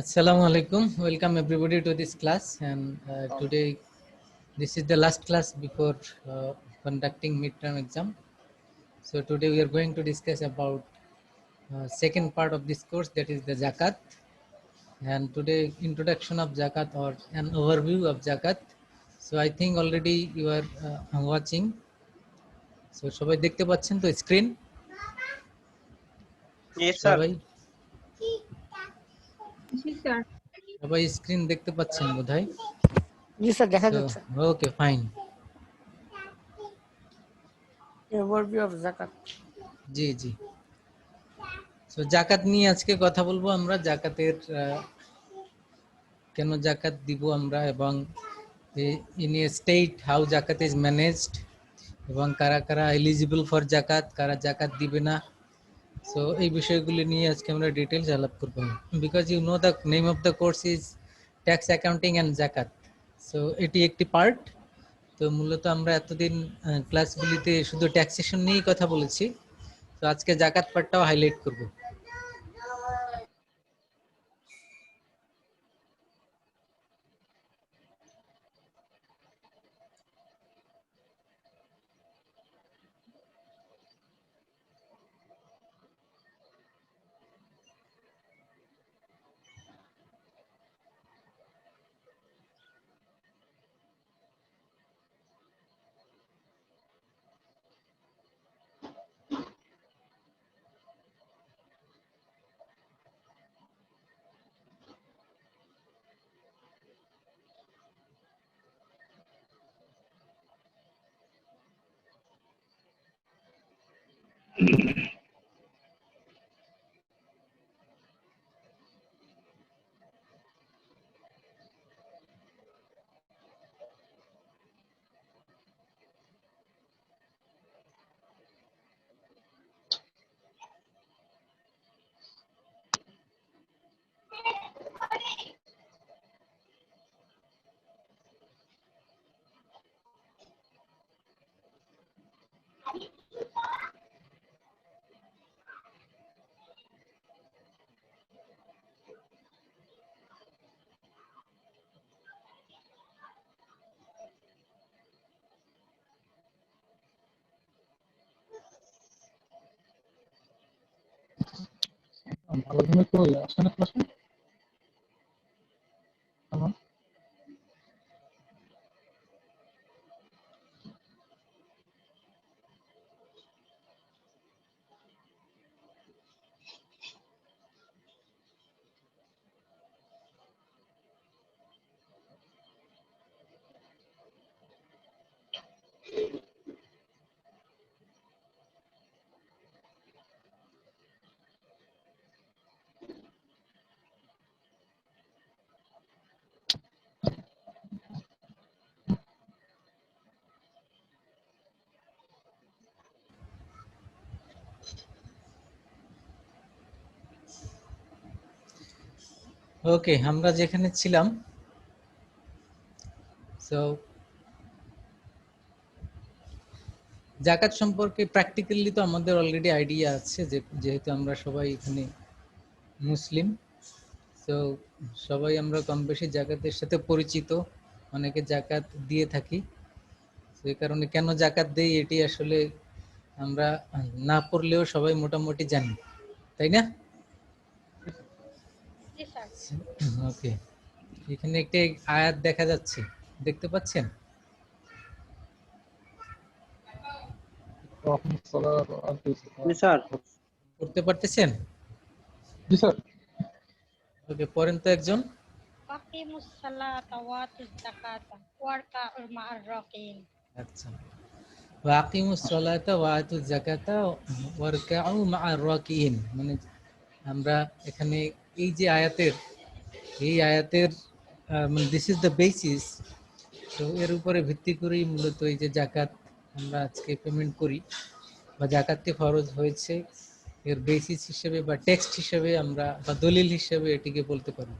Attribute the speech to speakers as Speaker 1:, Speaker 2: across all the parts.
Speaker 1: Assalamu alaikum. Welcome everybody to this class. And today, this is the last class before conducting midterm exam. So today we are going to discuss about second part of this course, that is the zakat. And today, introduction of zakat or an overview of zakat. So I think already you are watching. So সবাই দেখতে পাচ্ছেন তো screen?
Speaker 2: Yes, sir.
Speaker 1: সবাই screen দেখতে পাচ্ছেন বোধহয়?
Speaker 3: জি sir দেখা যাচ্ছে।
Speaker 1: ওকে, ফাইন।
Speaker 3: ওভারভিউ অফ যাকাত।
Speaker 1: জি জি। সো জাকাত নিয়ে আজকে কথা বলবো আমরা, জাকাতের কেন জাকাত দিব আমরা, এবং ইন এ স্টেট হাউ জাকাত ইজ ম্যানেজড, এবং কারা কারা এলিজিবল ফর জাকাত, কারা জাকাত দিবে না। সো এই বিষয়গুলি নিয়ে আজকে আমরা ডিটেলস আলাপ করব, because you know the name of the course is tax accounting and জাকাত। সো এটি একটি পার্ট। তো মূলত আমরা এতদিন ক্লাসগুলিতে শুধু ট্যাক্সেশন নিয়েই কথা বলেছি, তো আজকে জাকাত পার্টটাও হাইলাইট করব।
Speaker 4: আলোচনা করি আসছে না ক্লাসে।
Speaker 1: ওকে, আমরা যেখানে ছিলাম, সো জাকাত সম্পর্কে প্র্যাকটিক্যালি তো আমাদের অলরেডি আইডিয়া আছে, যেহেতু আমরা সবাই এখানে মুসলিম। সো সবাই আমরা কম বেশি জাকাতের সাথে পরিচিত, অনেকে জাকাত দিয়ে থাকি। সেই কারণে কেন জাকাত দেই এটি আসলে আমরা না পড়লেও সবাই মোটামুটি জানি, তাই না? ওকে, এখানে একটি আয়াত দেখা যাচ্ছে, দেখতে পাচ্ছেন?
Speaker 2: Yes, sir.
Speaker 1: পড়তে পারতেছেন?
Speaker 4: জি স্যার।
Speaker 1: ওকে, পড়েন তো একজন।
Speaker 5: আকিমুস সালাতা ওয়া আতুজ যাকাতা ওয়ারকাউ মা'আর রাকিন।
Speaker 1: আচ্ছা, ওয়াকিমুস সালাতা ওয়া আতুজ যাকাতা ওয়ারকাউ মা'আর রাকিন, মানে আমরা এখানে এই যে আয়াতের মানে দিস ইজ দ্য বেসিস। তো এর উপরে ভিত্তি করেই মূলত এই যে জাকাত আমরা আজকে পেমেন্ট করি, বা জাকাতটি ফরজ হয়েছে, এর বেসিস হিসেবে বা টেক্সট হিসেবে আমরা, বা দলিল হিসেবে এটিকে বলতে পারি।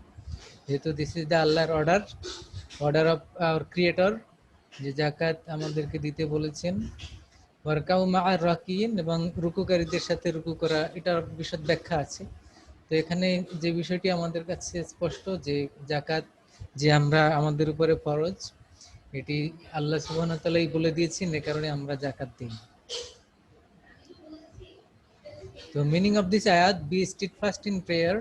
Speaker 1: যেহেতু দিস ইজ দ্য আল্লাহর অর্ডার অফ আওয়ার ক্রিয়েটর, যে জাকাত আমাদেরকে দিতে বলেছেন। ওয়ারকাউ মা'আর রাকিন, এবং রুকুকারীদের সাথে রুকু করা, এটার বিশদ ব্যাখ্যা আছে। তো এখানে যে বিষয়টি আমাদের কাছে স্পষ্ট যে জাকাত যে আমরা আমাদের উপরে ফরজ, এটি আল্লাহ সুবহানাহু ওয়া তাআলাই বলে দিয়েছেন, এ কারণে আমরা জাকাত দিই। তো মিনিং অফ দিস আয়াত, B steadfast in prayer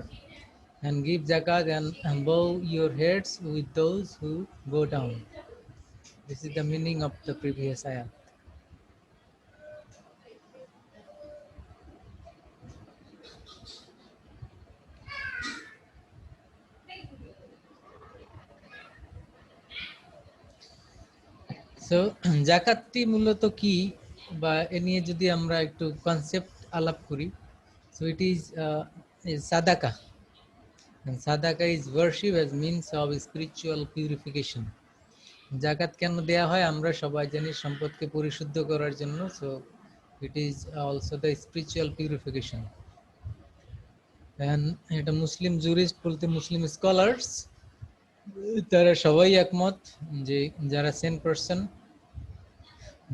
Speaker 1: and give zakat and bow your heads with those who go down. This is the meaning of the previous ayat. So জাকাতটি মূলত কি বা এ নিয়ে যদি আমরা একটু কনসেপ্ট আলাপ করি, সো ইট ইজ সাদাকা, and sadaka is worship as means of spiritual purification. জাকাত কেন দেয়া হয়? আমরা সবাই জানি সম্পদকে পরিশুদ্ধ করার জন্য। So it is also the spiritual purification. এটা মুসলিম জুরিস্ট বলতে মুসলিম স্কলার্স তারা সবাই একমত যে যারা সেন পারসন,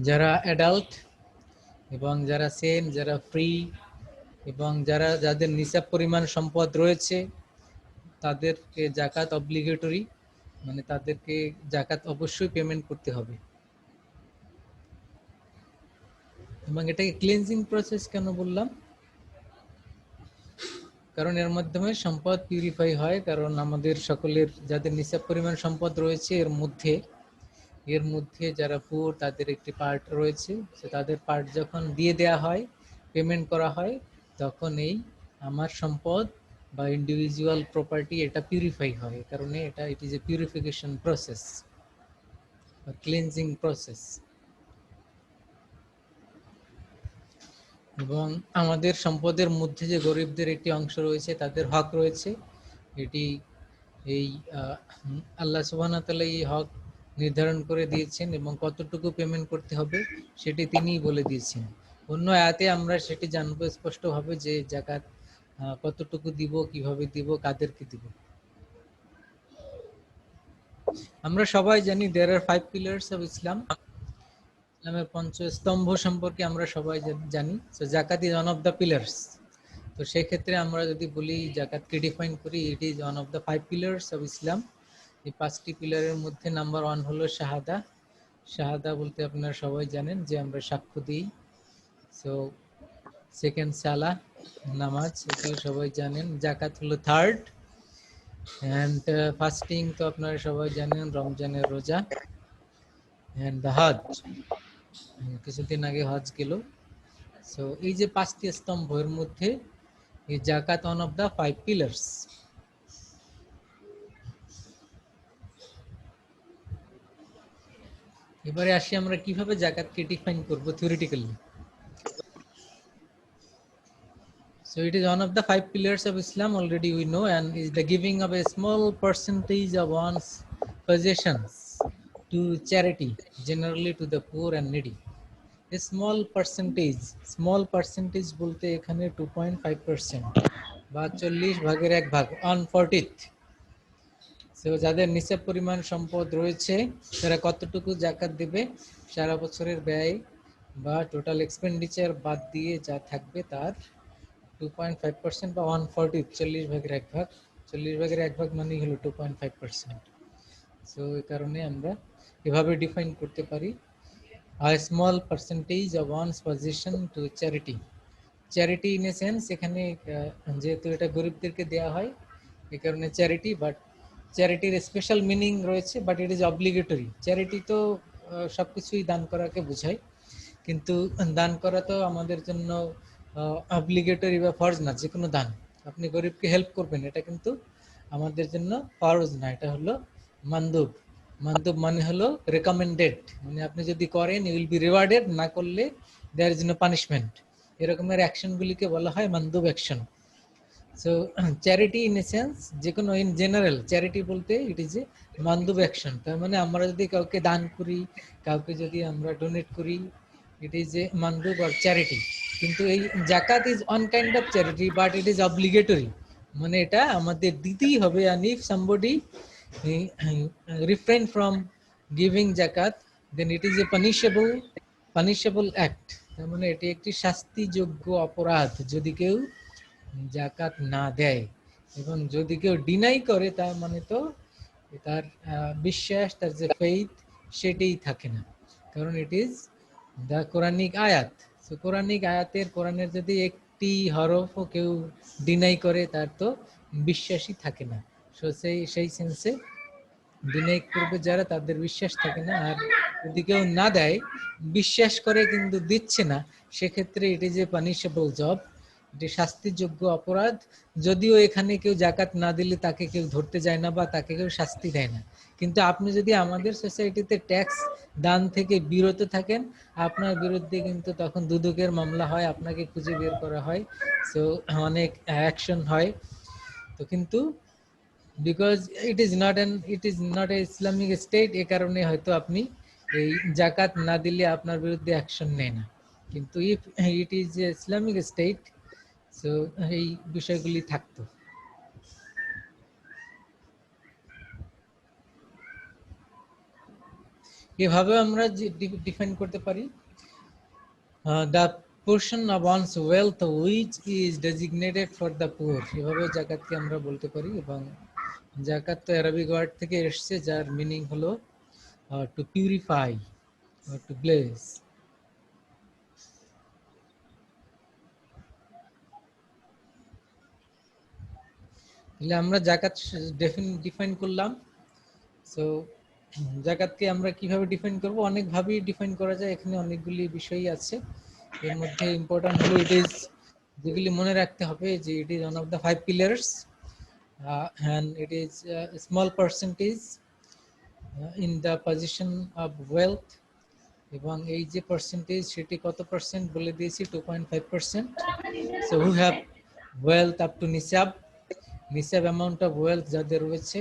Speaker 1: যারা অ্যাডাল্ট এবং যারা সেন, যারা ফ্রি এবং যাদের নিসাব পরিমাণ সম্পদ রয়েছে তাদেরকে জাকাত অব্লিগেটরি, মানে তাদেরকে জাকাত অবশ্যই পেমেন্ট করতে হবে। এবং এটাকে ক্লিনজিং প্রসেস কেন বললাম? কারণ এর মাধ্যমে সম্পদ পিউরিফাই হয়। কারণ আমাদের সকলের যাদের নিসাব পরিমাণ সম্পদ রয়েছে এর মধ্যে যারা পুর তাদের একটি পার্ট রয়েছে, সে তাদের পার্ট যখন দিয়ে দেয়া হয়, পেমেন্ট করা হয়, তখন এই আমার সম্পদ বা ইন্ডিভিজুয়াল প্রপার্টি এটা পিউরিফাই হয়। কারণে এটা ইট ইজ এ পিউরিফিকেশন প্রসেস বা ক্লিনজিং প্রসেস। এবং আমাদের সম্পদের মধ্যে যে গরিবদের একটি অংশ রয়েছে, তাদের হক রয়েছে, এটি এই আল্লাহ সুবহানাহু ওয়া তাআলা এই হক নির্ধারণ করে দিয়েছেন এবং কতটুকু পেমেন্ট করতে হবে সেটি তিনিই বলে দিয়েছেন। অন্য আয়াতে আমরা সেটি জানবো স্পষ্টভাবে যে জাকাত কতটুকু দিব, কিভাবে দিব, কাদেরকে দিব। আমরা সবাই জানি there are 5 pillars of Islam. ইসলামের পঞ্চস্তম্ভ সম্পর্কে আমরা সবাই জানি। সো জাকাত is one of the pillars. তো সেই ক্ষেত্রে আমরা যদি বলি জাকাতকে ডিফাইন করি, it is one of the 5 pillars of Islam. এই 5টি পিলারের মধ্যে নাম্বার 1 হলো শাহাদা। শাহাদা বলতে আপনারা সবাই জানেন যে আমরা সাক্ষ্য দিই। সো সেকেন্ড সালাহ, নামাজ, এটা সবাই জানেন। জাকাত হলো থার্ড, এন্ড ফাস্টিং তো আপনারা সবাই জানেন, রমজানের রোজা, এন্ড দ্য হজ, কিছুদিন আগে হজ গেল। সো এই যে 5টি স্তম্ভ, এর মধ্যে এই জাকাত ওয়ান অফ দ্য 5 পিলার্স। এবারে আসি আমরা কিভাবে জাকাতকে ডিফাইন করব theoretically. So it is one of the 5 pillars of Islam, already we know, and is the giving of a small percentage of one's possessions to charity, generally to the poor and needy. A small percentage বলতে এখানে 2.5% বা 40 ভাগের 1 ভাগ, 1/40। So যাদের নিসাব পরিমাণ সম্পদ রয়েছে তারা কতটুকু জাকাত দেবে? সারা বছরের ব্যয় বা টোটাল এক্সপেন্ডিচার বাদ দিয়ে যা থাকবে তার 2.5% বা 1/40, 40 ভাগের 1 ভাগ। 40 ভাগের 1 ভাগ মানেই হলো 2.5%। সো এই কারণে আমরা এভাবে ডিফাইন করতে পারি, a small percentage of one's possession to charity. Charity in a sense, এখানে যেহেতু এটা গরিবদেরকে দেওয়া হয় এই কারণে চ্যারিটি, বাট চ্যারিটির স্পেশাল মিনিং রয়েছে, but it is obligatory. Charity তো সবকিছুই দান করাকে বোঝায়, কিন্তু দান করা তো আমাদের জন্য অব্লিগেটরি বা ফরজ না। যে কোনো দান, আপনি গরিবকে হেল্প করবেন, এটা কিন্তু আমাদের জন্য ফরজ না, এটা হলো মানদুব। মানদুব মানে হলো রেকমেন্ডেড, মানে আপনি যদি করেন ইউ উইল বি রিওয়ার্ডেড, না করলে দেয়ার ইজ নো পানিশমেন্ট। এরকমের অ্যাকশনগুলিকে বলা হয় মানদুব action. So charity in a sense, যে কোনো ইন জেনারেল চ্যারিটি বলতে ইট ইজ এ মানদুব অ্যাকশন। তার মানে আমরা যদি কাউকে দান করি, কাউকে যদি আমরা ডোনেট করি, ইট ইজ এ মানদুব অর চ্যারিটি। কিন্তু এই জাকাত is one kind of charity, but it is obligatory, মানে এটা আমাদের দিতেই হবে। and if somebody refrain from giving zakat, then it is a punishable act. তার মানে এটি একটি শাস্তিযোগ্য অপরাধ যদি কেউ জাকাত না দেয়। এবং যদি কেউ ডিনাই করে তার মানে তো তার বিশ্বাস, তার যে ফেইথ সেটাই থাকে না, কারণ ইট ইজ দ্য কোরআনিক আয়াত। সো কোরআনিক আয়াতের, কোরআনের যদি একটি হরফও কেউ ডিনাই করে তার তো বিশ্বাসই থাকে না। সো সেই সেন্সে ডিনাই করবে যারা, তাদের বিশ্বাস থাকে না। আর যদি কেউ না দেয়, বিশ্বাস করে কিন্তু দিচ্ছে না, সেক্ষেত্রে ইট ইজ এ পানিশেবল জব, এটি শাস্তিযোগ্য অপরাধ। যদিও এখানে কেউ জাকাত না দিলে তাকে কেউ ধরতে যায় না বা তাকে কেউ শাস্তি দেয় না, কিন্তু আপনি যদি আমাদের সোসাইটিতে ট্যাক্স দান থেকে বিরত থাকেন, আপনার বিরুদ্ধে কিন্তু তখন দুদকের মামলা হয়, আপনাকে খুঁজে বের করা হয়, সো অনেক অ্যাকশন হয়। তো কিন্তু because it is not a Islamic state, এ কারণে হয়তো আপনি এই জাকাত না দিলে আপনার বিরুদ্ধে অ্যাকশন নেয় না। কিন্তু if it is a Islamic state, so এই বিষয়গুলি থাকতো। এভাবে আমরা ডিফাইন করতে পারি the portion of one's wealth which is designated for the poor, এভাবে জাকাতকে আমরা বলতে পারি। এবং জাকাত তো আরবিক ওয়ার্ড থেকে এসেছে, যার মিনিং হলো two purify or to blaze. তাহলে আমরা জাকাত ডিফাইন করলাম। সো জাকাতকে আমরা কিভাবে ডিফাইন করব? অনেকভাবেই ডিফাইন করা যায়, এখানে অনেকগুলি বিষয়ই আছে। এর মধ্যে ইম্পর্টেন্ট হলো ইট ইজ, যেগুলি মনে রাখতে হবে যে ইট is one of the 5 pillars and it is a small percentage in the position of wealth, এবং এই যে পার্সেন্টেজ সেটি কত পার্সেন্ট বলে দিয়েছি, 2.5%। So who have wealth up to নিসাব, নিসাব অ্যামাউন্ট অফ ওয়েলথ যাদের রয়েছে,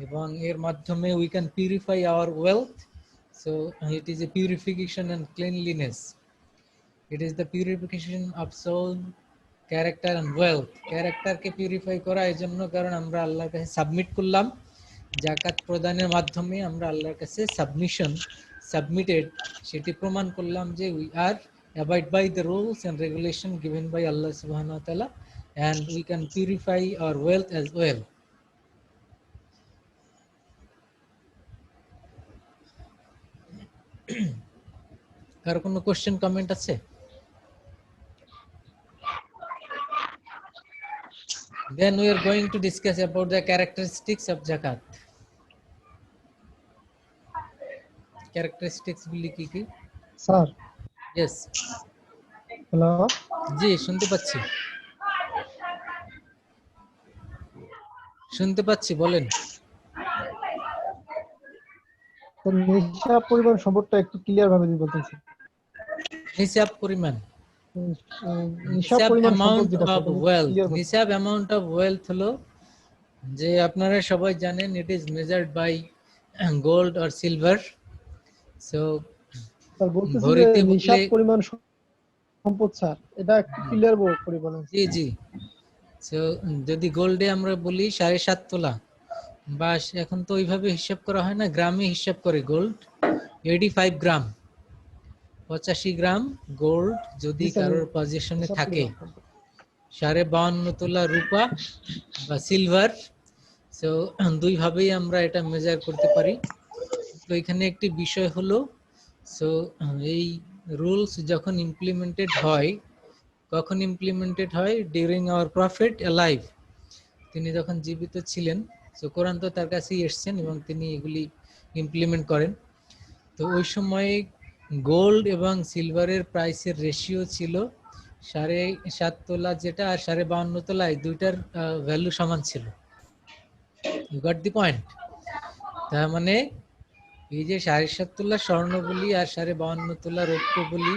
Speaker 1: এবং এর মাধ্যমে we can purify our wealth. So it is a purification and cleanliness, it is the purification of soul, character and wealth. ক্যারেক্টারকে পিউরিফাই করা এই জন্য কারণ আমরা আল্লাহর কাছে সাবমিট করলাম, জাকাত প্রদানের মাধ্যমে আমরা আল্লাহর কাছে সাবমিটেড, সেটি প্রমাণ করলাম যে we are abide by the rules and regulation given by Allah subhanahu wa ta'ala, and we can purify our wealth as well. কার কোনো কোশ্চেন কমেন্ট আছে? Then we are going to discuss about the characteristics of zakat. Characteristics গুলি কি কি?
Speaker 2: Sir,
Speaker 1: Yes,
Speaker 2: hello,
Speaker 1: জি শুনতে পাচ্ছি, বলেন।
Speaker 2: নিশাব পরিমাণ সম্পদটা একটু ক্লিয়ার ভাবে যদি বলতেন স্যার।
Speaker 1: নিসাব পরিমাণ,
Speaker 2: নিশাব
Speaker 1: নিসাব
Speaker 2: পরিমাণ সম্পদ
Speaker 1: অ্যামাউন্ট
Speaker 2: যেটা
Speaker 1: অফ ওয়েলথ,
Speaker 2: ক্লিয়ার
Speaker 1: নিসাব অ্যামাউন্ট অফ ওয়েলথ হলো যে আপনারা সবাই জানেন it is measured by gold or silver. So
Speaker 2: sir বলতেছি যে
Speaker 1: ভরিতে
Speaker 2: নিশাব
Speaker 1: বললে,
Speaker 2: পরিমাণ সম্পদ স্যার, এটা একটু ক্লিয়ার পরিমাণ আছে।
Speaker 1: জি জি, সো যদি গোল্ডে আমরা বলি 7.5 তোলা, বা এখন তো ওইভাবে হিসাব করা হয় না, গ্রামে হিসাব করে গোল্ড, 85 গ্রাম, 85 গ্রাম গোল্ড যদি কারোর পজিশনে থাকে, 52.5 তোলা রূপা বা সিলভার। সো দুই ভাবেই আমরা এটা মেজার করতে পারি। তো এখানে একটি বিষয় হলো, সো এই রুলস যখন ইমপ্লিমেন্টেড হয়, কখন ইমপ্লিমেন্টেড হয়? ডিউরিং আওয়ার প্রফেট অ্যালাইভ, তিনি যখন জীবিত ছিলেন। সো কোরআন তো তার কাছেই এসছেন এবং তিনি এগুলি ইমপ্লিমেন্ট করেন। তো ওই সময়ে গোল্ড এবং সিলভারের প্রাইসের রেশিও ছিল 7.5 তোলা যেটা, আর 52.5 তোলা, এই দুইটার ভ্যালু সমান ছিল। You got the point? তার মানে এই যে 7.5 তোলা স্বর্ণ বলি আর 52.5 তোলা রৌপ্য বলি,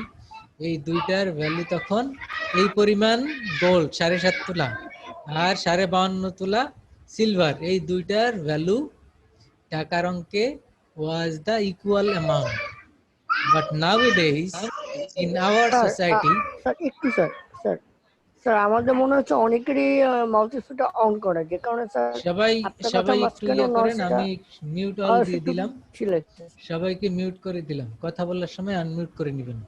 Speaker 1: এই দুইটার ভ্যালু তখন এই পরিমাণ গোল্ড 7.5 তোলা আর 52.5 তোলা সিলভার, এই দুইটার ভ্যালু টাকার অঙ্কে was the equal amount. But nowadays in our society,
Speaker 3: sir একটু স্যার আমাদের মনে হচ্ছে অনেকেরই মাল্টিস্যুটা অন করা, যে কারণে স্যার
Speaker 1: সবাই
Speaker 3: আপনার কথা
Speaker 1: একটু
Speaker 3: মাঝখানে
Speaker 1: ইয়ে করেন,
Speaker 3: নয়টা
Speaker 1: আমি মিউট অল দিয়ে দিলাম, সবাইকে মিউট করে দিলাম, কথা বলার সময় আনমিউট করে নেবেন।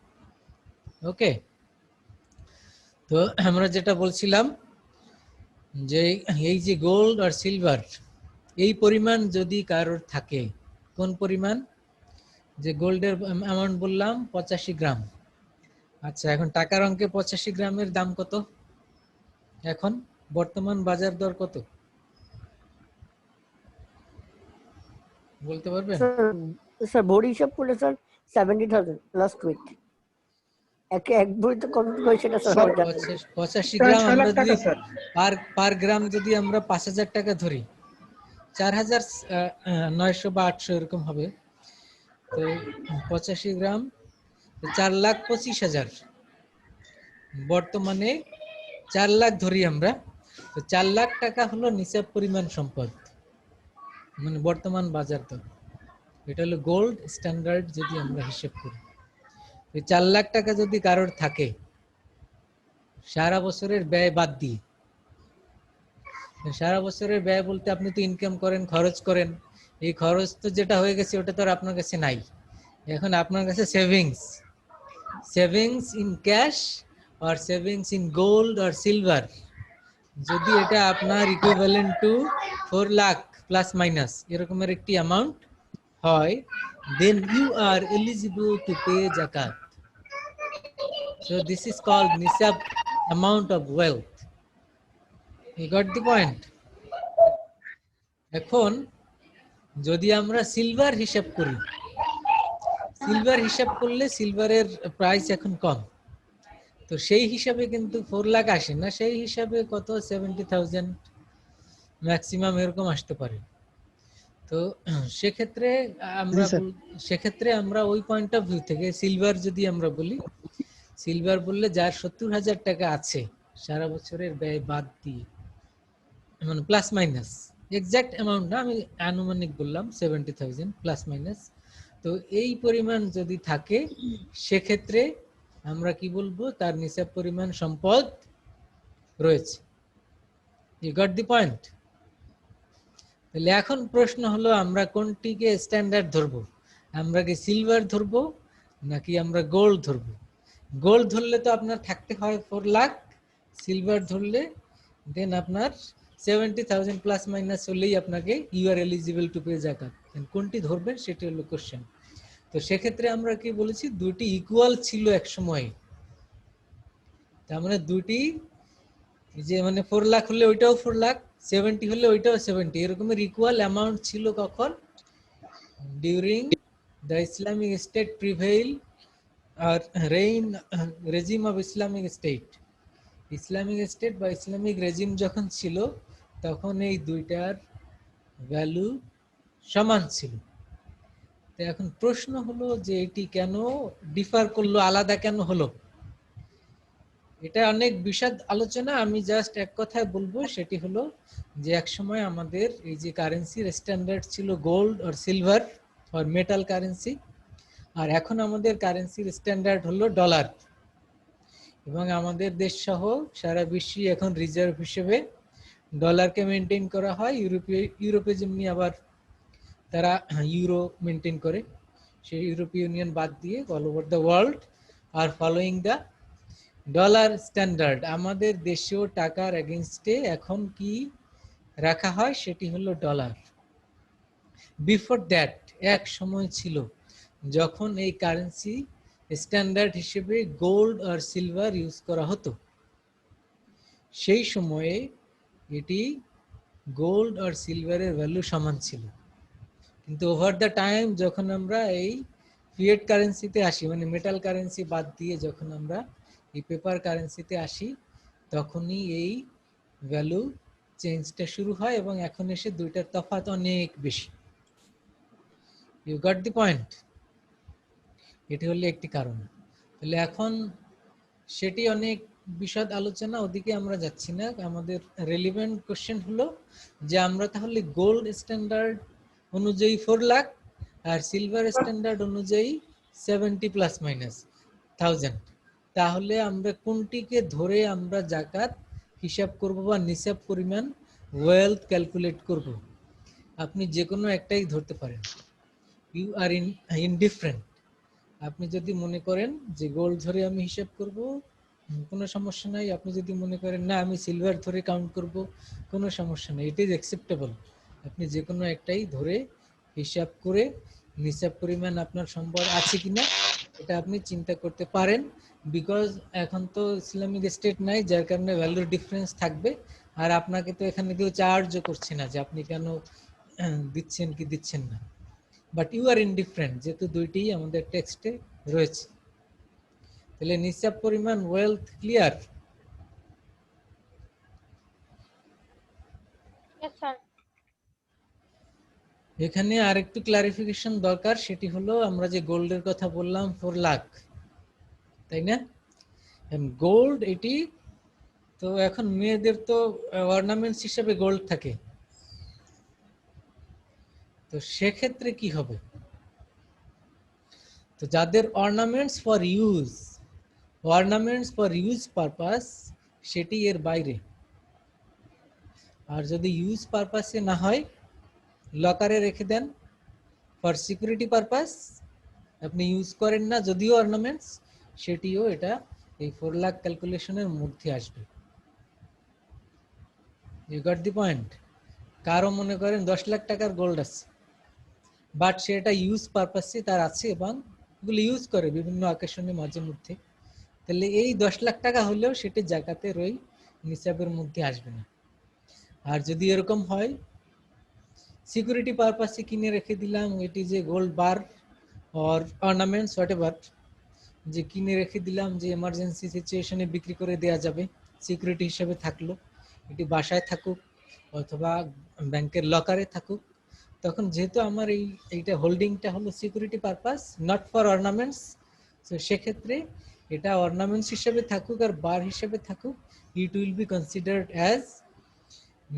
Speaker 1: ওকে, তো আমরা যেটা বলছিলাম যে এই যে গোল্ড আর সিলভার এই পরিমাণ যদি কারোর থাকে, কোন পরিমাণ, যে গোল্ডের অ্যামাউন্ট বললাম 85 গ্রাম। আচ্ছা, এখন টাকার অঙ্কে 85 গ্রামের দাম কত? এখন বর্তমান বাজার দর কত বলতে পারবেন?
Speaker 3: স্যার ভরি হিসাব করলে স্যার 70,000 লাস্ট উইক। এক ভরিতে কত হয় সেটা স্যার আমার জানা নেই।
Speaker 1: 85
Speaker 6: প্রায়
Speaker 1: গ্রাম
Speaker 6: 6 লাখ
Speaker 1: আমরা
Speaker 6: টাকা
Speaker 1: যদি
Speaker 6: স্যার।
Speaker 1: পার গ্রাম যদি আমরা 5,000 টাকা ধরি, 4,900 বা 800 এরকম হবে। তো 85 গ্রাম 4,25,000, বর্তমানে 4 লাখ ধরি আমরা। তো 4 লাখ টাকা হলো নিসাব পরিমাণ সম্পদ, মানে বর্তমান বাজার দর। এটা হলো গোল্ড স্ট্যান্ডার্ড যদি আমরা হিসেব করি। 4 লাখ টাকা যদি কারোর থাকে সারা বছরের ব্যয় বাদ দিয়ে, সারা বছরের ব্যয় বলতে আপনি তো ইনকাম করেন, খরচ করেন, এই খরচ তো যেটা হয়ে গেছে ওটা তো আর আপনার কাছে নাই। এখন আপনার কাছে সেভিংস ইন ক্যাশ আর সেভিংস ইন গোল্ড আর সিলভার, যদি এটা আপনার equivalent to 4 lakh plus minus এরকমের একটি অ্যামাউন্ট হয়, then you are eligible to pay zakat. So this is called nisab amount of wealth. You got the point? এখন যদি আমরা সিলভার হিসাব করি, সিলভার হিসাব করলে সিলভারের প্রাইস এখন কম, তো সেই হিসাবে কিন্তু 4 লাখ আসে না, সেই হিসাবে কত 70,000 ম্যাক্সিমাম এরকম আসতে পারে। তো সেক্ষেত্রে আমরা ওই পয়েন্ট অফ ভিউ থেকে সিলভার যদি আমরা বলি, সিলভার বললে যার 70,000 টাকা আছে সারা বছরের ব্যয় বাদ দিয়ে, মানে প্লাস মাইনাস, এক্সাক্ট অ্যামাউন্ট না, আমি আনুমানিক বললাম 70,000 প্লাস মাইনাস। তো এই পরিমাণ যদি থাকে সেক্ষেত্রে আমরা কি বলবো, তার নিসাব পরিমাণ সম্পদ রয়েছে। You got the point? তাহলে এখন প্রশ্ন হলো আমরা কোনটিকে স্ট্যান্ডার্ড ধরবো, আমরা কি সিলভার ধরবো নাকি আমরা গোল্ড ধরবো? গোল্ড ধরলে তো আপনার থাকতে হয় 4 লাখ, সিলভার ধরলে দেন আপনার 70,000 প্লাস মাইনাস হলেই আপনাকে you are eligible to pay যাকাত। কোনটি ধরবেন সেটি হলো কোশ্চেন। তো সেক্ষেত্রে আমরা কি বলেছি, দুটি ইকুয়াল ছিল এক সময়, তার মানে দুটি, যে মানে 4 লাখ হলে ওইটাও 4 লাখ, 70 হলে ওইটাও 70, এরকমের ইকুয়াল অ্যামাউন্ট ছিল কখন, during the Islamic state prevail আর regime of Islamic state. Islamic state বা ইসলামিক রেজিম যখন ছিল তখন এই দুইটার ভ্যালু সমান ছিল। তো এখন প্রশ্ন হলো যে এটি কেন ডিফার করলো, আলাদা কেন হলো? এটা অনেক বিশদ আলোচনা, আমি জাস্ট এক কথায় বলবো, সেটি হলো যে এক সময় আমাদের এই যে কারেন্সির স্ট্যান্ডার্ড ছিল গোল্ড আর সিলভার আর মেটাল কারেন্সি, আর এখন আমাদের কারেন্সির স্ট্যান্ডার্ড হলো ডলার। এবং আমাদের দেশ সহ সারা বিশ্বে এখন রিজার্ভ হিসেবে ডলারকে মেনটেন করা হয়। ইউরোপে যেমনি আবার তারা ইউরো মেনটেন করে, সেই ইউরোপীয় ইউনিয়ন বাদ দিয়ে অল ওভার দ্য ওয়ার্ল্ড আর ফলোইং দ্য ডলার স্ট্যান্ডার্ড। আমাদের দেশেও টাকার এগেইনস্টে এখন কি রাখা হয়, সেটি হলো ডলার। বিফোর দ্যাট এক সময় ছিল যখন এই কারেন্সি স্ট্যান্ডার্ড হিসেবে গোল্ড আর সিলভার ইউজ করা হতো, সেই সময়ে এটি গোল্ড আর সিলভারের ভ্যালু সমান ছিল। কিন্তু ওভার দ্য টাইম যখন আমরা এই ফিয়েট কারেন্সিতে আসি, মানে মেটাল কারেন্সি বাদ দিয়ে যখন আমরা এই পেপার কারেন্সিতে আসি, তখনই এই ভ্যালু চেঞ্জটা শুরু হয় এবং এখন এসে দুইটার তফাৎ অনেক বেশি। You got the point? এটি হলো একটি কারণ। তাহলে এখন সেটি অনেক বিশদ আলোচনা, ওদিকে আমরা যাচ্ছি না। আমাদের রেলিভেন্ট কোশ্চেন হলো যে আমরা তাহলে গোল্ড স্ট্যান্ডার্ড অনুযায়ী 4 লাখ আর সিলভার স্ট্যান্ডার্ড অনুযায়ী 70 প্লাস মাইনাস 1000, তাহলে আমরা কোনটিকে ধরে আমরা যাকাত হিসাব করব বা নিসাব পরিমাণ ওয়েলথ ক্যালকুলেট করব? আপনি যে কোনো একটাই ধরতে পারেন, ইউ আর ইনডিফারেন্ট। আপনি যদি মনে করেন যে গোল্ড ধরে আমি হিসাব করব কোনো সমস্যা নাই। আপনি যদি মনে করেন না আমি সিলভার ধরে কাউন্ট করব, কোনো সমস্যা নেই, ইট ইজ অ্যাকসেপ্টেবল। আপনি যে কোনো একটাই ধরে হিসাব করে নিসাব পরিমাণ আপনার সম্পদ আছে কিনা এটা আপনি চিন্তা করতে পারেন। বিকজ এখন তো ইসলামিক স্টেট নাই, যার কারণে ভ্যালুর ডিফারেন্স থাকবে। আর আপনাকে তো এখানে কেউ চার্জও করছে না যে আপনি কেন দিচ্ছেন কি দিচ্ছেন না। বাট ইউ আর ইনডিফারেন্ট, যেহেতু দুইটিই আমাদের টেক্সটে রয়েছে। তাহলে নিসাব পরিমাণ ওয়েলথ ক্লিয়ার?
Speaker 5: Yes, sir.
Speaker 1: এখানে আরেকটু ক্লারিফিকেশন দরকার, সেটি হলো আমরা যে গোল্ডের কথা বললাম 4 লাখ, তাই না? গোল্ড এটি তো এখন মেয়েদের তো অর্নামেন্টস হিসেবে গোল্ড থাকে, তো সেক্ষেত্রে কি হবে? তো যাদের অর্নামেন্টস ফর ইউজ পারপাস সেটি এর বাইরে। আর যদি ইউজ পারপাসে না হয়, লকারে রেখে দেন ফর সিকিউরিটি পারপাস, আপনি ইউজ করেন না যদিও অর্নামেন্টস, সেটিও এটা এই 4 লাখ ক্যালকুলেশনের মধ্যে আসবে। You got the point? কারো মনে করেন 10 লাখ টাকার গোল্ড আছে, বাট সে এটা ইউজ পারপাসে তার আছে এবং এগুলো ইউজ করে বিভিন্ন অকেশনে মাঝে মধ্যে, তাহলে এই 10 লাখ টাকা হলেও সেটি জাকাতের ওই নিসাবের মধ্যে আসবে না। আর যদি এরকম হয় সিকিউরিটি পারপাসে কিনে রেখে দিলাম, এটি যে gold bar or ornaments whatever, যে কিনে রেখে দিলাম যে এমার্জেন্সি সিচুয়েশনে বিক্রি করে দেয়া যাবে, সিকিউরিটি হিসেবে থাকলো, এটি বাসায় থাকুক অথবা ব্যাংকের লকারে থাকুক, তখন যেহেতু আমার এইটা হোল্ডিংটা হলো security purpose not for ornaments, তো সেক্ষেত্রে এটা অর্নামেন্টস হিসেবে থাকুক আর বার হিসেবে থাকুক, it will be considered as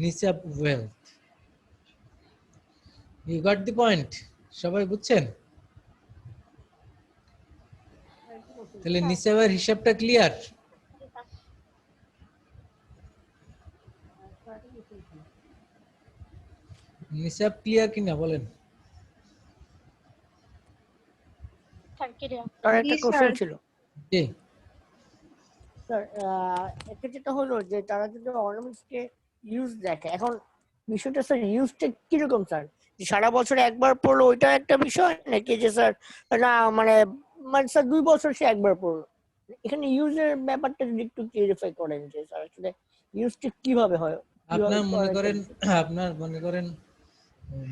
Speaker 1: নিসাব wealth. You got the point? সবাই বুঝছেন? তাহলে নিসাবের হিসাবটা ক্লিয়ার? নিসাব ক্লিয়ার কিনা বলেন?
Speaker 5: Sir, clear.
Speaker 3: তার একটা কোশ্চেন ছিল
Speaker 1: জি।
Speaker 3: স্যার। একটা যেটা হলো যে তারা যদি অর্নামেন্টস কে ইউজ দেখে, এখন বিষয়টা স্যার ইউজটা কিরকম স্যার? যে সারা বছরে একবার পড়লো ওইটা একটা বিষয়, নাকি যে স্যার না মানে মানে স্যার 2 বছর সে একবার পড়লো, এখানে ইউজের ব্যাপারটা যদি একটু ক্লিয়ারিফাই করেন যে স্যার আসলে ইউজটা কিভাবে হয়, কিভাবে
Speaker 1: আপনার মনে করেন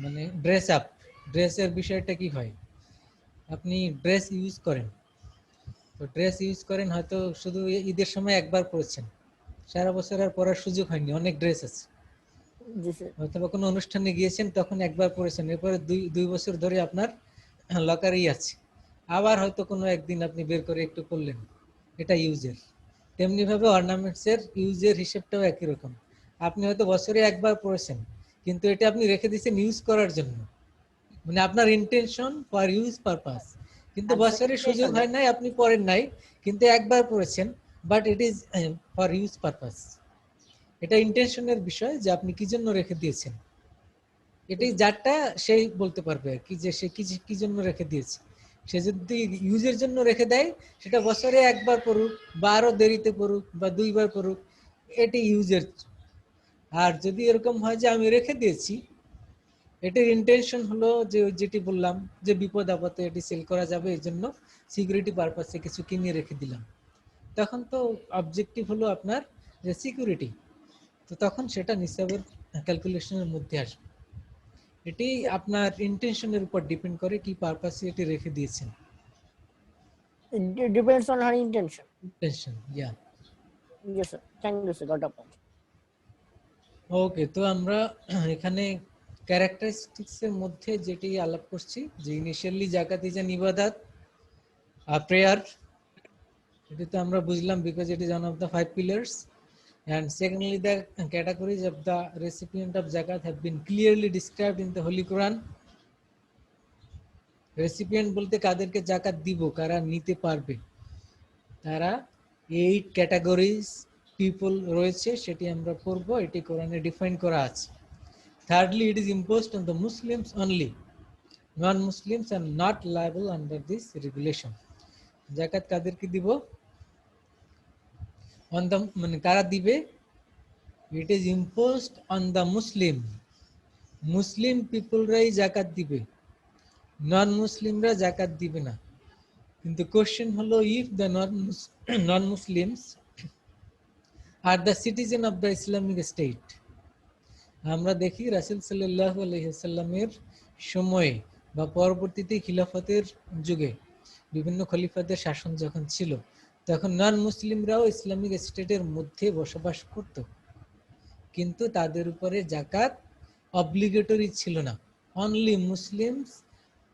Speaker 1: মানে ড্রেসের বিষয়টা কি হয়, আপনি ড্রেস ইউজ করেন, তো ড্রেস ইউজ করেন হয়তো শুধু ঈদের সময় একবার পরেছেন, সারা বছর আর পরার সুযোগ হয়নি, অনেক ড্রেস আছে,
Speaker 3: জি স্যার।
Speaker 1: অথবা কোনো অনুষ্ঠানে গিয়েছেন তখন একবার পরেছেন, এরপরে দুই বছর ধরে আপনার লকারেই আছে, আবার হয়তো কোনো একদিন আপনি বের করে একটু করলেন, এটা ইউজের। তেমনি ভাবে অর্নামেন্টসের ইউজের হিসেবটাও একই রকম, আপনি হয়তো বছরে একবার পরেছেন কিন্তু এটা আপনি রেখে দিয়েছেন ইউজ করার জন্য, মানে আপনার ইন্টেনশন ফর ইউজ পারপাস, কিন্তু বছরে সুযোগ হয় নাই, আপনি পড়েন নাই, কিন্তু একবার পড়েছেন, but it is for use purpose. এটা ইন্টেনশনের বিষয় যে আপনি কি জন্য রেখে দিয়েছেন, এটাই যারটা সেই বলতে পারবে আর কি, যে সে কি জন্য রেখে দিয়েছে। সে যদি ইউজের জন্য রেখে দেয় সেটা বছরে একবার পড়ুক বা আরো দেরিতে পড়ুক বা 2 বার পড়ুক, এটি ইউজের। আর যদি এরকম হয় যে আমি রেখে দিয়েছি, এটির ইন্টেনশন হলো যে যেটি বললাম যে বিপদ আপদে এটি সেল করা যাবে, এই জন্য সিকিউরিটি পারপাসে কিছু কিনে রেখে দিলাম, তখন তো অবজেক্টিভ হলো আপনার যে সিকিউরিটি, তো তখন সেটা নিসাবের ক্যালকুলেশনের মধ্যে আসবে। এটি আপনার ইন্টেনশনের উপর ডিপেন্ড করে কি পারপাসে এটি রেখে দিয়েছেন।
Speaker 3: Depends on her intention.
Speaker 1: Intention, yeah.
Speaker 3: Yes sir, thank you sir, got up.
Speaker 1: Okay, তো আমরা এখানে ক্যারেক্টারিস্টিক্স এর মধ্যে যেটি আলাপ করছি, যে ইনিশিয়ালি জাকাত ইজ অ্যান ইবাদাত, প্রেয়ার, এটি তো আমরা বুঝলাম because it is one of the 5 pillars, and secondly the categories of the recipient of zakat have been clearly described in the Holy Quran. Recipient বলতে কাদেরকে জাকাত দিব, কারা নিতে পারবে, তারা 8 ক্যাটাগরিজ পিপল রয়েছে, সেটি আমরা পড়ব, এটি কোরআনে ডিফাইন করা আছে। Thirdly, it is imposed on the Muslims only. Non-Muslims are not liable under this regulation. জাকাত কাদেরকে দিব? অন দ্য মানে কারা দিবে, it is imposed on the Muslim, Muslim পিপলরাই জাকাত দিবে, নন মুসলিমরা জাকাত দিবে না। কিন্তু কোশ্চেন হলো, if the non Muslims are the citizen of the Islamic state. আমরা দেখি রাসূল সাল্লাল্লাহু আলাইহি ওয়াসাল্লামের সময়ে বা পরবর্তীতে খিলাফতের যুগে বিভিন্ন খলিফাদের শাসন যখন ছিল, তখন নন মুসলিমরাও ইসলামিক স্টেটের মধ্যে বসবাস করত, কিন্তু তাদের উপরে জাকাত অব্লিগেটরি ছিল না। Only Muslims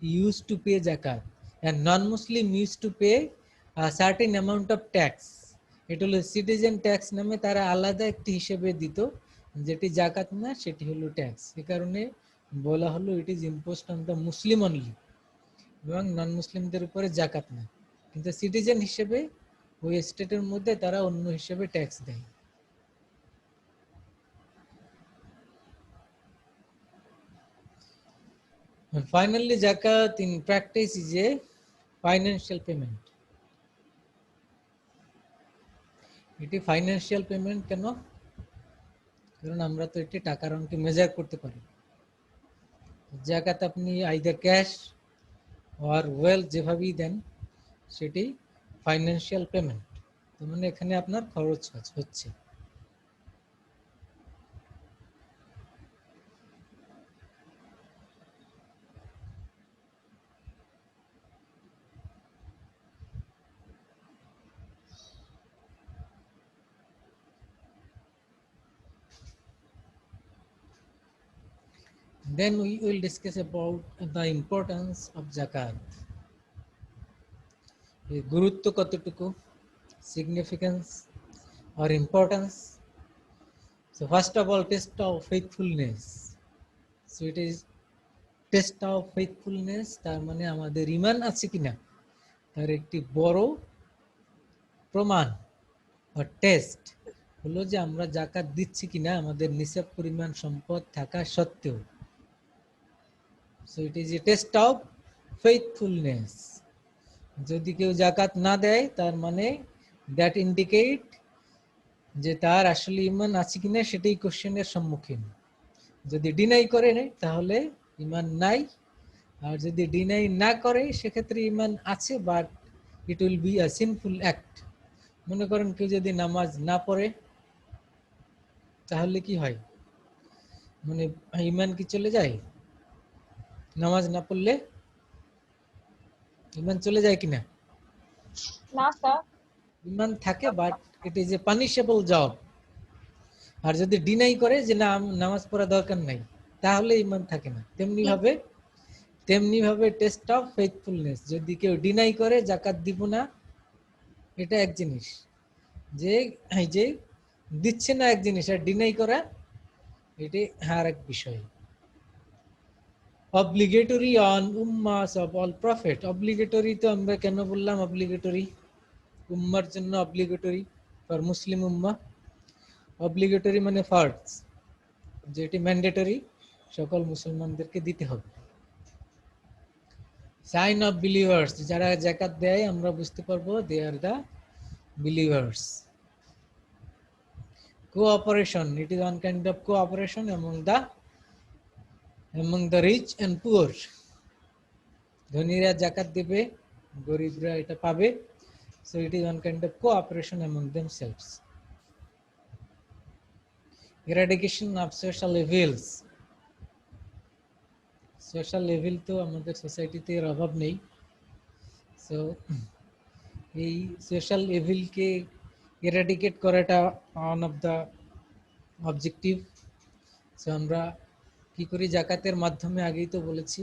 Speaker 1: use to pay জাকাত and non Muslim use to pay certain amount of tax. এটা হলো সিটিজেন ট্যাক্স নামে তারা আলাদা একটি হিসেবে দিত, যেটি জাকাত না, সেটি হলো ট্যাক্স। এ কারণে বলা হলো ইট is imposed on the Muslim only, এবং নন মুসলিমদের উপরে জাকাত না। কিন্তু সিটিজেন হিসেবে ওই স্টেটের মধ্যে তারা অন্য হিসেবে ট্যাক্স দেয়। And finally, zakat in practice is a financial payment. এটি ফাইন্যান্সিয়াল পেমেন্ট কেন? কারণ আমরা তো এটি টাকার অঙ্কে মেজার করতে পারি। জাকাত আপনি আইদার ক্যাশ আর ওয়েলথ যেভাবেই দেন, সেটি ফাইন্যান্সিয়াল পেমেন্ট। তার মানে এখানে আপনার খরচ হচ্ছে। Then we will discuss about the importance of zakat. এর গুরুত্ব কতটুকু, significance or importance. So first of all, test of faithfulness. So it is test of faithfulness, তার মানে আমাদের ঈমান আছে কিনা তার একটি বড় প্রমাণ বা টেস্ট হলো যে আমরা জাকাত দিচ্ছি কিনা আমাদের নিসাব পরিমাণ সম্পদ থাকা সত্ত্বেও। So it is a test of faithfulness. যদি কেউ জাকাত না দেয়, তার মানে দ্যাট ইন্ডিকেট যে তার আসলে ঈমান আছে কিনা সেটাই কোশ্চেনের সম্মুখীন। যদি ডিনাই করে তাহলে ঈমান নাই, আর যদি ডিনাই না করে সেক্ষেত্রে ঈমান আছে, but it will be a sinful act. মনে করেন কেউ যদি নামাজ না পড়ে, তাহলে কি হয়, মানে ঈমান কি চলে যায়? নামাজ না পড়লে ঈমান চলে যায় কিনা?
Speaker 6: না স্যার।
Speaker 1: ঈমান থাকে, but it is a punishable job. আর যদি ডিনাই করে যে না নামাজ পড়া দরকার নাই, তাহলে ঈমান থাকে না। তেমনি ভাবে টেস্ট অফ ফেথফুলনেস, যদি কেউ ডিনাই করে জাকাত দিব না, এটা এক জিনিস, যে এই যে দিচ্ছে না এক জিনিস, আর ডিনাই করা এটি আর এক বিষয়। অব্লিগেটরি অন উম্মাস অফ অল প্রফেট। অব্লিগেটরি তো আমরা কেন বললাম অব্লিগেটরি? উম্মার জন্য obligatory, for Muslim Umma. Obligatory মানে ফার্জ, যেটি ম্যান্ডেটরি, সকল মুসলমানদেরকে দিতে হবে। সাইন অফ বিলিভার্স, যারা যাকাত দেয় আমরা বুঝতে পারবো they are the believers. Cooperation, it is one kind of cooperation among the rich and poor. ধনীরা জাকাত দেবে, গরিবরা এটা পাবে। So it is one kind of cooperation among themselves. Eradication of social evils. Social level তো আমাদের সোসাইটিতে এর অভাব নেই। সো এই সোশ্যাল এভিলকে এরাডিকেট করাটা one of the objective. So আমরা কি করি? জাকাতের মাধ্যমে, আগেই তো বলেছি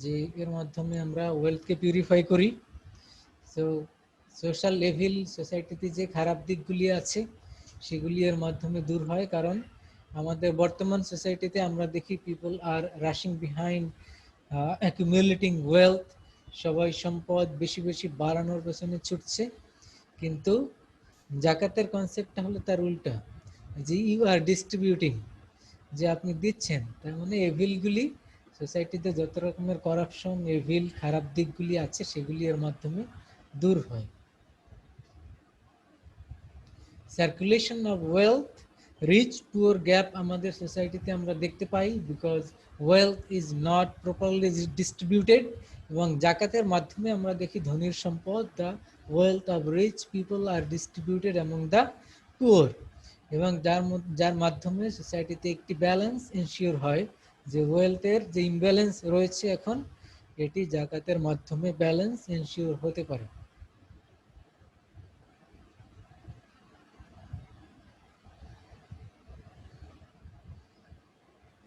Speaker 1: যে এর মাধ্যমে আমরা ওয়েলথকে পিউরিফাই করি। সো সোশ্যাল লেভেল, সোসাইটিতে যে খারাপ দিকগুলি আছে সেগুলি এর মাধ্যমে দূর হয়। কারণ আমাদের বর্তমান সোসাইটিতে আমরা দেখি people are rushing behind accumulating wealth, সবাই সম্পদ বেশি বেশি বাড়ানোর পেছনে ছুটছে। কিন্তু জাকাতের কনসেপ্টটা হলো তার উল্টা, যে ইউ আর ডিস্ট্রিবিউটিং, যে আপনি দিচ্ছেন, তার মানে এভিলগুলি, সোসাইটিতে যত রকমের করাপশন, এভিল, খারাপ দিকগুলি আছে সেগুলি এর মাধ্যমে দূর হয়। Circulation of wealth, rich poor gap আমাদের সোসাইটিতে আমরা দেখতে পাই, because wealth is not properly distributed. এবং জাকাতের মাধ্যমে আমরা দেখি ধনীর সম্পদ, the wealth of rich people are distributed among the poor. এবং যার মাধ্যমে সোসাইটিতে একটি ব্যালেন্স এনশিওর হয়, যে ওয়েলথের যে ইমব্যালেন্স রয়েছে এখন, এটি জাকাতের মাধ্যমে ব্যালেন্স এনশিওর হতে পারে।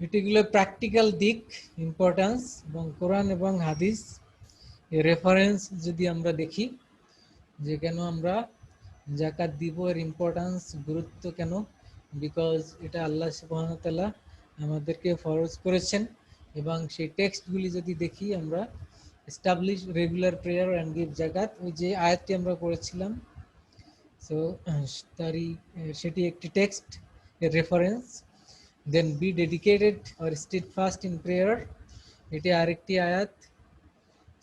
Speaker 1: এটিগুলো প্র্যাকটিক্যাল দিক, ইম্পর্টেন্স, এবং কোরআন এবং হাদিস এর রেফারেন্স যদি আমরা দেখি, যে কেন আমরা জাকাত দিব, এর ইম্পর্টেন্স, গুরুত্ব কেন, বিকজ এটা আল্লাহ সুবহানাহু ওয়া তাআলা আমাদেরকে ফরজ করেছেন। এবং সেই টেক্সটগুলি যদি দেখি আমরা, establish regular prayer and give জাকাত, ওই যে আয়াতটি আমরা পড়েছিলাম, সো সেটি একটি টেক্সট এর reference. Then be dedicated or steadfast in prayer, এটি আরেকটি আয়াত।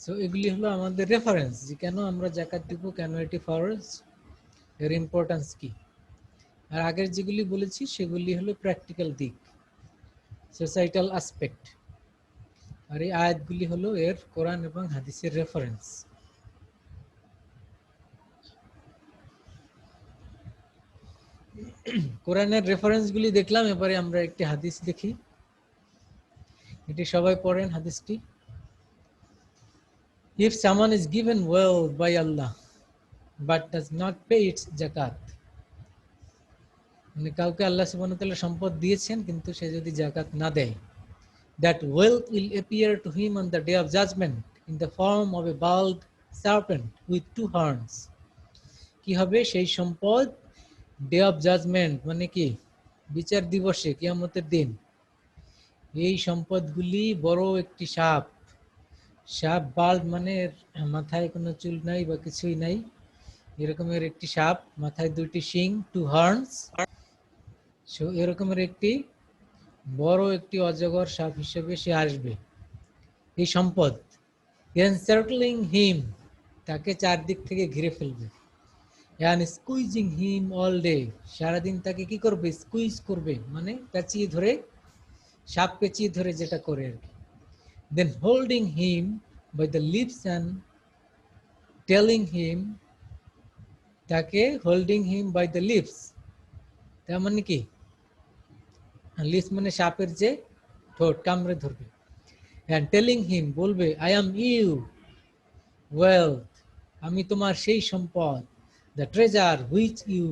Speaker 1: সো এগুলি হলো আমাদের রেফারেন্স, যে কেন আমরা জাকাত দিব, কেন এটি ফরজ, এর ইম্পর্টেন্স কি। আর আগের যেগুলি বলেছি সেগুলি হলো প্র্যাকটিক্যাল দিক, সোসাইটাল আসপেক্ট। আর এই আয়াতগুলি হলো এর কোরআন এবং হাদিসের রেফারেন্স। কোরআনের রেফারেন্সগুলি দেখলাম, এবারে আমরা একটি হাদিস দেখি। এটি সবাই পড়েন হাদিসটি। If someone is given wealth by Allah but does not pay its zakat, মানে কাউকে আল্লাহ সুবহানাহু ওয়া তাআলা সম্পদ দিয়েছেন কিন্তু সে যদি জাকাত না দেয়, that wealth will appear to him on the day of judgment in the form of a bald serpent with two horns. কি হবে সেই সম্পদ ডে অফ জাজমেন্ট, মানে কি বিচার দিবসে, কিয়ামতের দিন, এই সম্পদগুলি বড় একটি সাপ, সাপ বাল্ড মানে মাথায় কোনো চুল নাই বা কিছুই নাই, এরকমের একটি সাপ, মাথায় দুইটি শিং, টু হর্নস, সো এরকমের একটি বড় একটি অজগর সাপ হিসেবে সে আসবে। এই সম্পদ এনসার্কলিং হিম, তাকে চারদিক থেকে ঘিরে ফেলবে, and squeezing him all day, সারাদিন তাকে কি করবে, স্কুইজ করবে, মানে পেঁচিয়ে ধরে, সাপ পেঁচিয়ে ধরে যেটা করে আর কি। then holding him by the lips and telling him, তাকে holding him by the lips, তার মানে কি, লিপস মানে সাপের যে ঠোঁট, কামড়ে ধরবে, and telling him, বলবে, I am you wealth, আমি তোমার সেই সম্পদ, the treasure which you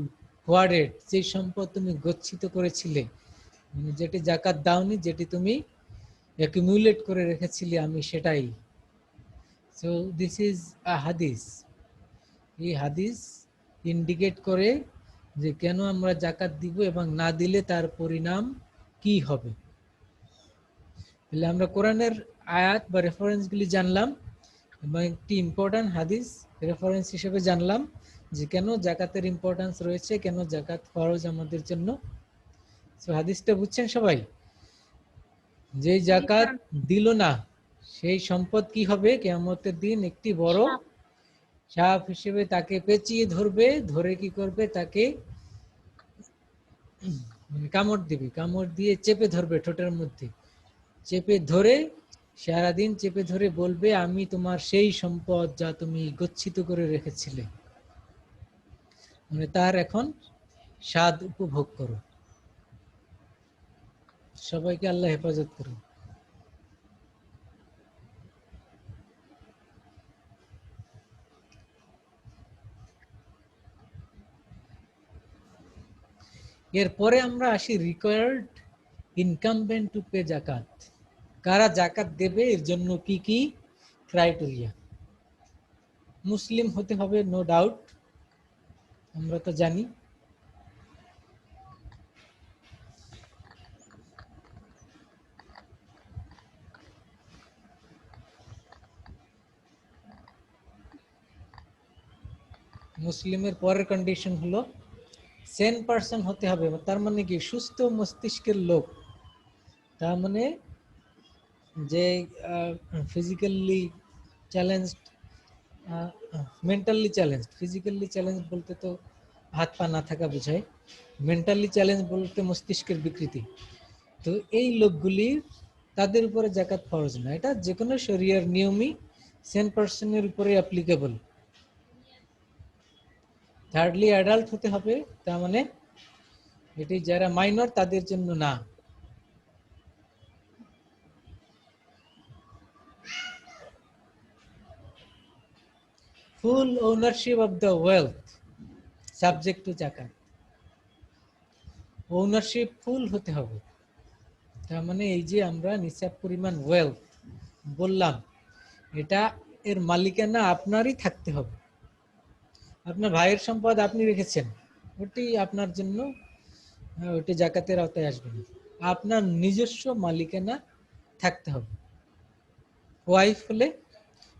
Speaker 1: hoarded, সেই সম্পদ তুমি গচ্ছিত করেছিলে, মানে যেটি জাকাত দাওনি, যেটি তুমি অ্যাকুমুলেট করে রেখেছিলে, আমি সেটাই। সো দিস ইজ আ হাদিস। এই হাদিস ইন্ডিকেট করে যে কেন আমরা জাকাত দিব এবং না দিলে তার পরিণাম কি হবে। তাহলে আমরা কোরআনের আয়াত বা রেফারেন্সগুলি জানলাম এবং একটি ইম্পর্টেন্ট হাদিস রেফারেন্স হিসেবে জানলাম যে কেন জাকাতের ইম্পর্টেন্স রয়েছে, কেন জাকাত ফরজ আমাদের জন্য। সো হাদিসটা বুঝছেন সবাই? যে জাকাত দিল না সেই সম্পদ কি হবে, কিয়ামতের দিন একটি বড় সাপ হিসেবে তাকে পেঁচিয়ে ধরবে, ধরে কি করবে, তাকে কামড় দিবে, কামড় দিয়ে চেপে ধরবে, ঠোঁটের মধ্যে চেপে ধরে, সারাদিন চেপে ধরে বলবে, আমি তোমার সেই সম্পদ যা তুমি গচ্ছিত করে রেখেছিলে, মানে তার এখন স্বাদ উপভোগ করো। সবাইকে আল্লাহ হেফাজত করুন। এরপরে আমরা আসি রিকোয়ার্ড ইনকামবেন্ট টু পে জাকাত, কারা জাকাত দেবে, এর জন্য কি কি ক্রাইটেরিয়া। মুসলিম হতে হবে, নো ডাউট, আমরা তো জানি। মুসলিমের পরের কন্ডিশন হলো সেন পারসন হতে হবে, তার মানে কি সুস্থ মস্তিষ্কের লোক, তার মানে যে physically challenged, mentally challenged, physically challenge বলতে তো হাত পা না থাকা বোঝায়, মেন্টালি চ্যালেঞ্জ বলতে মস্তিষ্কের বিকৃতি। তো এই লোকগুলির তাদের উপরে জাকাত ফরজ না, এটা যে কোনো শরিয়ার নিয়মই সেম পার্সনের উপরে অ্যাপ্লিকেবল। থার্ডলি অ্যাডাল্ট হতে হবে, তার মানে এটি যারা মাইনর তাদের জন্য না। Full ownership of the wealth subject to জাকাত। ওনারশিপ ফুল হতে হবে, তার মানে এই যে আমরা নিসাব পরিমাণ ওয়েলথ বললাম, এটা এর মালিকানা আপনারই থাকতে হবে। আপনার ভাইয়ের সম্পদ আপনি রেখেছেন, ওটি আপনার জন্য, ওটি জাকাতের আওতায় আসবে না। আপনার নিজস্ব মালিকানা থাকতে হবে। ওয়াইফ হলে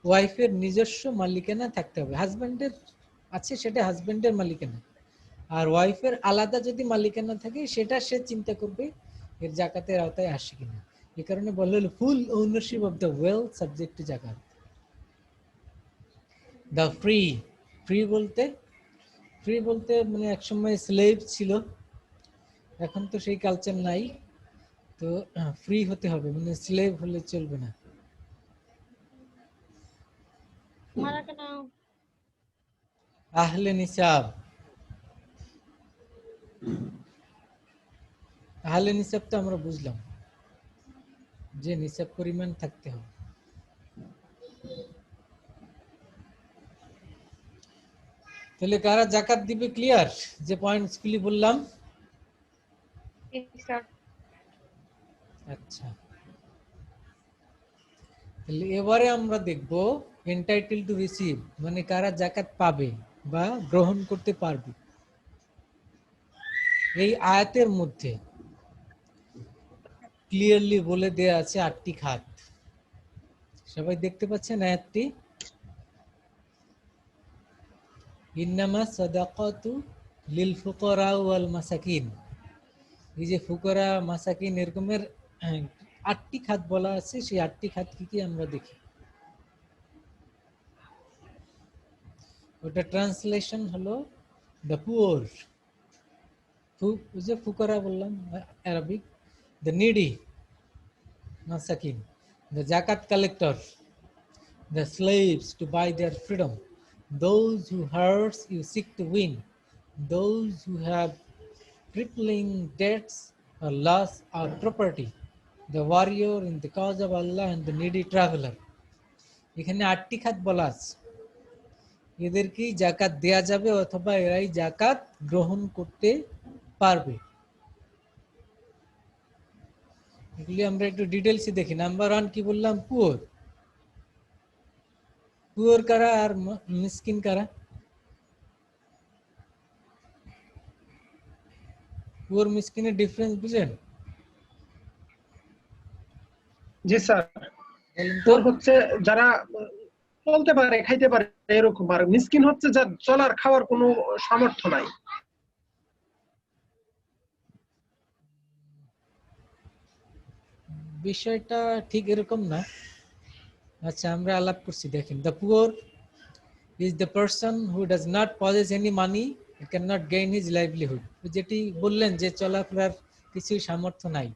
Speaker 1: ওয়াইফের নিজস্ব মালিকানা থাকতে হবে। হাজব্যান্ডের আছে, সেটা হাজব্যান্ডের মালিকানা। আর ওয়াইফের আলাদা যদি মালিকানা থাকে, সেটা সে চিন্তা করবে এর জাকাতের আওতায় আসে কিনা। এই কারণে বলা হলো full ownership of the wealth subject to জাকাত। দ্য ফ্রি, ফ্রি বলতে মানে একসময় স্লেভ ছিল, এখন তো সেই কালচার নাই। তো ফ্রি হতে হবে, মানে স্লেভ হলে চলবে না।
Speaker 5: মারাকানা
Speaker 1: আহলে নিসাব, আহলে নিসাব তো আমরা বুঝলাম যে নিসাব পরিমাণ থাকতে হবে। তাহলে কারা জাকাত দিবে ক্লিয়ার, যে পয়েন্টসগুলি বললাম?
Speaker 6: স্যার।
Speaker 1: আচ্ছা, তাহলে এবারে আমরা দেখব এন্টাইটেল টু রিসিভ, মানে কারা জাকাত পাবে বা গ্রহণ করতে পারবে। এই আয়াতের মধ্যে ক্লিয়ারলি বলে দেয়া আছে 8টি খাত। সবাই দেখতে পাচ্ছেন আয়াতটি? ইন্নামা সাদাকাতু লিল ফুকারা ওয়াল মাসাকিন। এই যে ফুকারা মাসাকিন এরকমের 8টি খাত বলা আছে, সেই 8টি খাত কি কি আমরা দেখি। ওটা ট্রান্সলেশন হলো দ্য পুয়ার, যে ফুকারা বললাম আরবিক, দ্য নিডি মাসাকিন, দ্য জাকাত collector, the slaves to buy their freedom, those whose hearts you seek to win, those who have crippling debts or loss of property, the warrior in the cause of Allah and the needy traveler. এখানে 8টি খাত বলা আছে, এদেরকেই জাকাত দেয়া যাবে অথবা এরাই জাকাত গ্রহণ করতে পারবে। এগুলি আমরা একটু ডিটেইলসে দেখি। নাম্বার 1 কি বললাম? পুয়ার। পুয়ার কারা আর মিসকিন কারা? পুয়ার মিসকিনের ডিফারেন্স বুঝেন?
Speaker 7: জি স্যার।
Speaker 1: বলেন তো।
Speaker 7: পুয়ার হচ্ছে যারা চলতে পারে, খাইতে পারে এরকম, আর মিসকিন হচ্ছে যার চলার খাওয়ার কোনো সামর্থ্য নাই।
Speaker 1: বিষয়টা ঠিক এরকম না। আচ্ছা, আমরা আলাপ করছি, দেখেন। The poor is the person who does not possess any money and cannot gain his livelihood. যেটি বললেন যে চলাফেরার কিছু সামর্থ্য নাই,